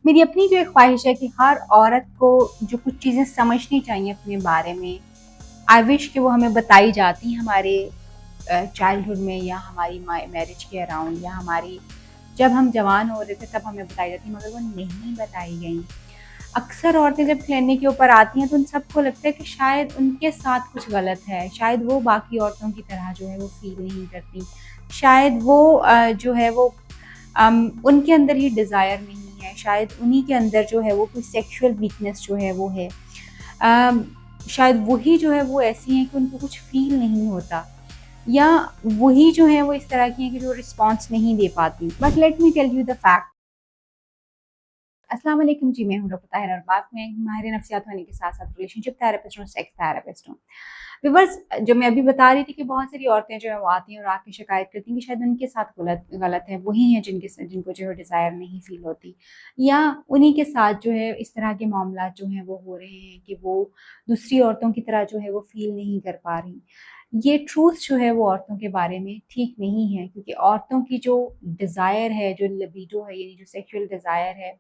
मेरी अपनी जो एक ख्वाहिश है कि हर औरत को जो कुछ चीज़ें समझनी चाहिए अपने बारे में, आई विश कि वो हमें बताई जाती हमारे चाइल्डहुड में या हमारी मैरिज के अराउंड या हमारी जब हम जवान हो रहे थे तब हमें बताई जाती, मगर वो नहीं बताई गई। अक्सर औरतें जब क्लिनिक के ऊपर आती हैं तो उन सबको लगता है कि शायद उनके साथ कुछ गलत है, शायद वो बाकी औरतों की तरह जो है वो फील नहीं करती, शायद वो जो है वो उनके अंदर ये डिज़ायर नहीं है, शायद उन्हीं के अंदर जो है वो कोई सेक्सुअल वीकनेस जो है वो है। अम, शायद वही जो है वो ऐसी हैं कि उनको कुछ फ़ील नहीं होता, या वही जो है वो इस तरह की हैं कि जो रिस्पॉन्स नहीं दे पाती। But let me tell you the fact. अस्सलाम वालेकुम जी, मैं हूँ डॉक्टर ताहिरा और बात में माहिर नफ्सियात होने के साथ साथ रिलेशनशिप थेरेपिस्ट हूँ, सेक्स थेरेपिस्ट हूँ। व्यूअर्स, जो मैं अभी बता रही थी कि बहुत सारी औरतें जो है वो आती हैं और आके शिकायत करती हैं कि शायद उनके साथ गलत गलत है, वही हैं जिनको जो है डिज़ायर नहीं फ़ील होती, या उन्हीं के साथ जो है इस तरह के मामलात जो हैं वो हो रहे हैं कि वो दूसरी औरतों की तरह जो है वो फ़ील नहीं कर पा रही। ये ट्रूथ जो है वो औरतों के बारे में ठीक नहीं है, क्योंकि औरतों की जो डिज़ायर है, जो लिबिडो है, यानी जो सेक्सुअल डिज़ायर है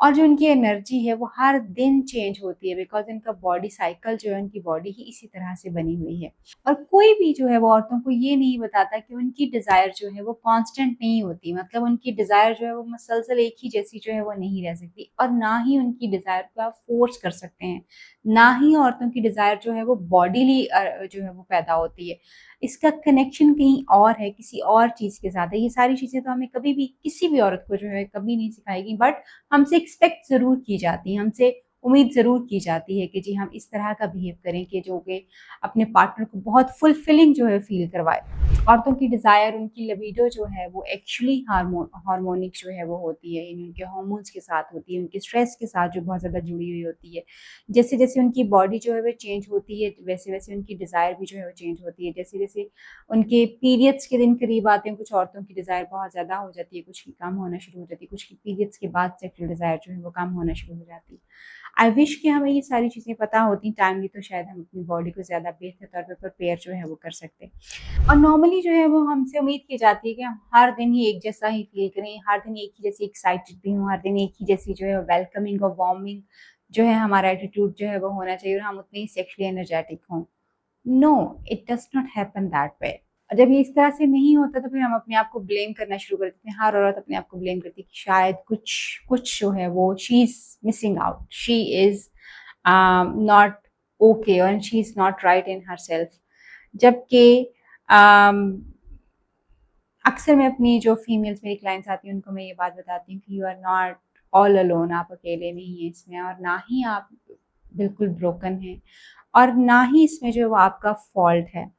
और जो उनकी एनर्जी है वो हर दिन चेंज होती है, बिकॉज़ इनका बॉडी साइकिल जो है, उनकी बॉडी ही इसी तरह से बनी हुई है। और कोई भी जो है वो औरतों को ये नहीं बताता कि उनकी डिज़ायर जो है वो कांस्टेंट नहीं होती, मतलब उनकी डिज़ायर जो है वो मुसलसल एक ही जैसी जो है वो नहीं रह सकती, और ना ही उनकी डिज़ायर को आप फ़ोर्स कर सकते हैं, ना ही औरतों की डिज़ायर जो है वो बॉडीली जो है वो पैदा होती है। इसका कनेक्शन कहीं और है, किसी और चीज़ के साथ है। ये सारी चीज़ें तो हमें कभी भी किसी भी औरत को जो है कभी नहीं सिखाएगी, बट हमसे एक्सपेक्ट ज़रूर की जाती है, हमसे उम्मीद ज़रूर की जाती है कि जी हम इस तरह का बिहेव करें कि जो कि अपने पार्टनर को बहुत फुलफिलिंग जो है फ़ील करवाए। औरतों की डिज़ायर, उनकी लिबिडो जो है वो एक्चुअली हार्मोनिक जो है वो होती है, यानी उनके हार्मोन्स के साथ होती है, उनके स्ट्रेस के साथ जो बहुत ज़्यादा जुड़ी हुई होती है। जैसे-जैसे उनकी बॉडी जो है वो चेंज होती है, वैसे-वैसे उनकी डिज़ायर भी जो है वो चेंज होती है। जैसे-जैसे उनके पीरियड्स के दिन करीब आते हैं, कुछ औरतों की डिज़ायर बहुत ज़्यादा हो जाती है, कुछ की कम होना शुरू हो जाती है, कुछ की पीरियड्स के बाद सेक्सुअल डिज़ायर जो है वो कम होना शुरू हो जाती है। आई विश कि हमें ये सारी चीज़ें पता होती टाइमली, तो शायद हम अपनी बॉडी को ज़्यादा बेहतर तौर पे प्रिपेयर जो है वो कर सकते। और नॉर्मली जो है वो हमसे उम्मीद की जाती है कि हम हर दिन ही एक जैसा ही फ़ील करें, हर दिन एक ही जैसी एक्साइटेड भी हों, हर दिन एक ही जैसी जो है वेलकमिंग और वार्मिंग जो है हमारा एटीट्यूड जो है वो होना चाहिए, और हम उतने ही सेक्सुअली एनर्जेटिक हों। No, it does not happen that way. और जब ये इस तरह से नहीं होता तो फिर हम अपने आप को ब्लेम करना शुरू कर देते हैं। हर औरत अपने आप को ब्लेम करती है कि शायद कुछ कुछ जो है वो she is missing out, she is not okay और she is not right in herself. जबकि अम, अक्सर मैं अपनी जो फीमेल्स मेरी क्लाइंट्स आती हैं उनको मैं ये बात बताती हूँ कि you are not all alone, आप अकेले नहीं हैं इसमें, और ना ही आप बिल्कुल ब्रोकन हैं, और ना ही इसमें जो है वो आपका फॉल्ट है।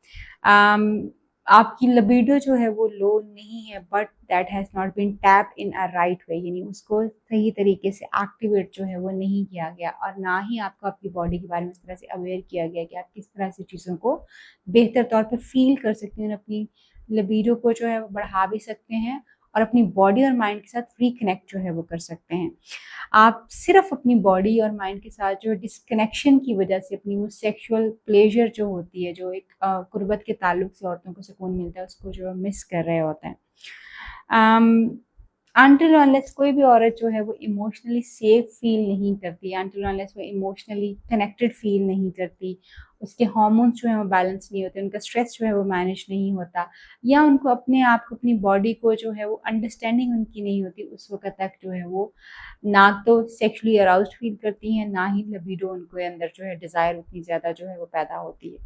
अम, आपकी लिबिडो जो है वो लो नहीं है, but that has not been tapped in a right way, यानी उसको सही तरीके से एक्टिवेट जो है वो नहीं किया गया, और ना ही आपको आपकी बॉडी के बारे में इस तरह से अवेयर किया गया कि आप किस तरह से चीज़ों को बेहतर तौर पे फ़ील कर सकते हैं, और अपनी लिबिडो को जो है वो बढ़ा भी सकते हैं, और अपनी बॉडी और माइंड के साथ रिकनेक्ट जो है वो कर सकते हैं। आप सिर्फ अपनी बॉडी और माइंड के साथ जो डिस्कनेक्शन की वजह से अपनी वो सेक्सुअल प्लेजर जो होती है, जो एक कुर्बत के ताल्लुक से औरतों को सुकून मिलता है, उसको जो है मिस कर रहे होते हैं। अनटिल अनलेस कोई भी औरत जो है वो इमोशनली सेफ फील नहीं करती, अनटिल अनलेस वो इमोशनली कनेक्टेड फील नहीं करती, उसके हार्मोन्स जो है वो बैलेंस नहीं होते, उनका स्ट्रेस जो है वो मैनेज नहीं होता, या उनको अपने आप को, अपनी बॉडी को जो है वो अंडरस्टैंडिंग उनकी नहीं होती, उस वक़्त तक जो है वो ना तो सेक्सुअली अराउज़्ड फ़ील करती हैं, ना ही लिबिडो उनके अंदर जो है डिज़ायर उतनी ज़्यादा जो है वो पैदा होती है।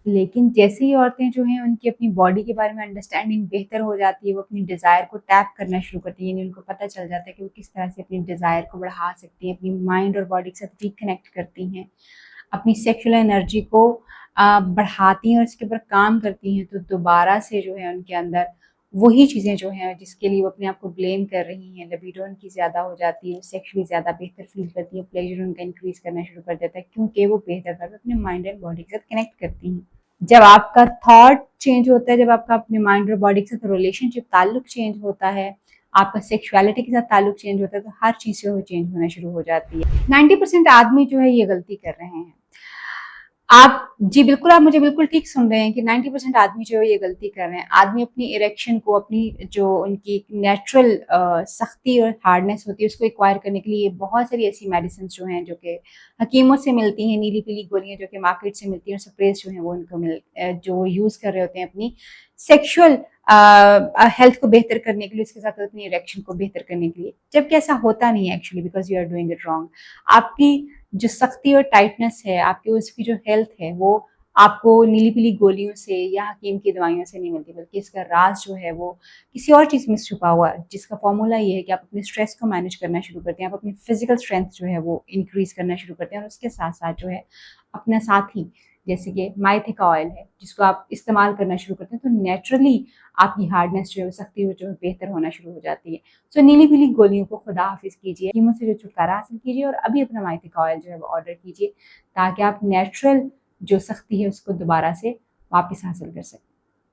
लेकिन जैसे ही औरतें जो हैं उनकी अपनी बॉडी के बारे में अंडरस्टैंडिंग बेहतर हो जाती है, वो अपनी डिज़ायर को टैप करना शुरू करती हैं, यानी उनको पता चल जाता है कि वो किस तरह से अपनी डिज़ायर को बढ़ा सकती हैं, अपनी माइंड और बॉडी के साथ रिकनेक्ट करती हैं, अपनी सेक्सुअल एनर्जी को बढ़ाती हैं और इसके ऊपर काम करती हैं, तो दोबारा से जो है उनके अंदर वही चीज़ें जो हैं जिसके लिए वो अपने आप को ब्लेम कर रही हैं, लिबिडो उनकी ज़्यादा हो जाती है, सेक्सुअली ज़्यादा बेहतर फ़ील करती हैं, प्लेज़र उनका इंक्रीज़ करना शुरू कर देता है, क्योंकि वो बेहतर तौर पे अपने माइंड एंड बॉडी के साथ कनेक्ट करती हैं। जब आपका थॉट चेंज होता है, जब आपका अपने माइंड और बॉडी के साथ रिलेशनशिप ताल्लुक चेंज होता है, आपका सेक्सुअलिटी के साथ ताल्लुक चेंज होता है, तो हर चीज़ जो है चेंज होना शुरू हो जाती है। 90% आदमी जो है ये गलती कर रहे हैं। आप जी बिल्कुल, आप मुझे बिल्कुल ठीक सुन रहे हैं कि 90% आदमी जो है ये गलती कर रहे हैं। आदमी अपनी इरेक्शन को, अपनी जो उनकी नेचुरल सख्ती और हार्डनेस होती है उसको एक्वायर करने के लिए बहुत सारी ऐसी मेडिसिन जो हैं जो कि हकीमों से मिलती हैं, नीली पीली गोलियां जो कि मार्केट से मिलती हैं, और स्प्रेस जो हैं वो उनको जो यूज़ कर रहे होते हैं अपनी सेक्शुअल हेल्थ को बेहतर करने के लिए, उसके साथ अपनी इरेक्शन को बेहतर करने के लिए, जबकि ऐसा होता नहीं है actually, because you are doing it wrong. आपकी जो सख्ती और टाइटनेस है, आपकी उसकी जो हेल्थ है, वो आपको नीली पीली गोलियों से या हकीम की दवाइयों से नहीं मिलती, बल्कि इसका राज जो है वो किसी और चीज़ में छुपा हुआ है, जिसका फॉर्मूला ये है कि आप अपने स्ट्रेस को मैनेज करना शुरू करते हैं, आप अपनी फिजिकल स्ट्रेंथ जो है वो इंक्रीज करना शुरू करते हैं, और उसके साथ साथ जो है अपना साथी, जैसे कि माइथिका ऑयल है, जिसको आप इस्तेमाल करना शुरू करते हैं, तो नेचुरली आपकी हार्डनेस जो है, सख्ती जो है बेहतर होना शुरू हो जाती है। सो नीली पीली गोलियों को खुदा हाफिज कीजिए, कीमत से जो छुटकारा हासिल कीजिए, और अभी अपना माइथिका ऑयल जो है वो ऑर्डर कीजिए, ताकि आप नेचुरल जो सख्ती है उसको दोबारा से वापस हासिल कर सकें।